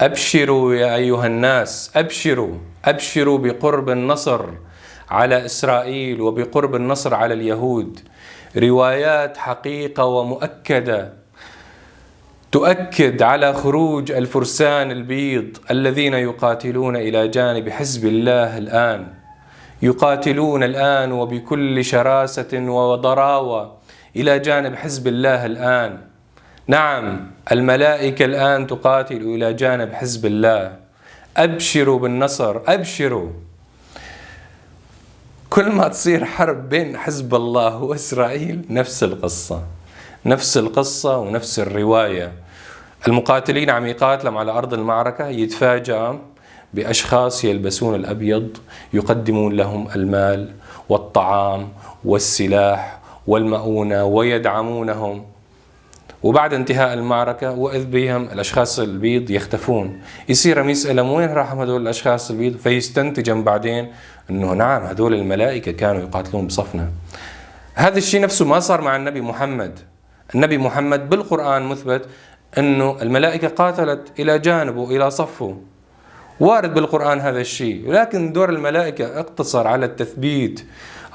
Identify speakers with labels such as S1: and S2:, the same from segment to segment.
S1: أبشروا يا أيها الناس، أبشروا أبشروا بقرب النصر على إسرائيل وبقرب النصر على اليهود. روايات حقيقة ومؤكدة تؤكد على خروج الفرسان البيض الذين يقاتلون إلى جانب حزب الله الآن، يقاتلون الآن وبكل شراسة وضراوة إلى جانب حزب الله الآن. نعم، الملائكة الآن تقاتل إلى جانب حزب الله. أبشروا بالنصر، أبشروا. كل ما تصير حرب بين حزب الله وإسرائيل نفس القصة، نفس القصة ونفس الرواية. المقاتلين عم يقاتلوا على أرض المعركة، يتفاجأ بأشخاص يلبسون الأبيض يقدمون لهم المال والطعام والسلاح والمؤونة ويدعمونهم، وبعد انتهاء المعركة وإذ بهم الأشخاص البيض يختفون. يصير يسألهم وين راحوا هذول الأشخاص البيض، فيستنتجن بعدين أنه نعم هذول الملائكة كانوا يقاتلون بصفنا. هذا الشيء نفسه ما صار مع النبي محمد. النبي محمد بالقرآن مثبت أنه الملائكة قاتلت إلى جانبه إلى صفه، وارد بالقرآن هذا الشيء، ولكن دور الملائكة اقتصر على التثبيت،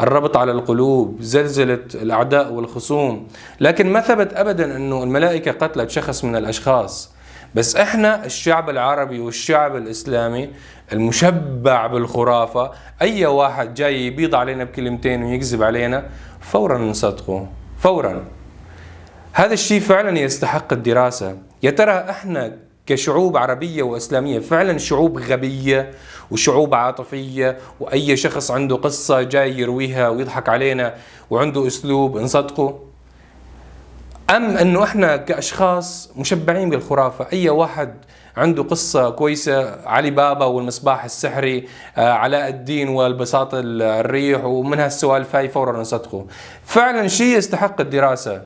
S1: الربط على القلوب، زلزلة الأعداء والخصوم، لكن ما ثبت أبدا أنه الملائكة قتلت شخص من الأشخاص. بس إحنا الشعب العربي والشعب الإسلامي المشبع بالخرافة، أي واحد جاي يبيض علينا بكلمتين ويكذب علينا فورا نصدقه فورا. هذا الشيء فعلا يستحق الدراسة. يا ترى إحنا كشعوب عربية وإسلامية فعلا شعوب غبية وشعوب عاطفية، وأي شخص عنده قصة جاي يرويها ويضحك علينا وعنده أسلوب نصدقه؟ أم أنه إحنا كأشخاص مشبعين بالخرافة، أي واحد عنده قصة كويسة، علي بابا والمصباح السحري، علاء الدين والبساط الريح، ومن هالسوالف هاي فورا نصدقه؟ فعلا شيء يستحق الدراسة.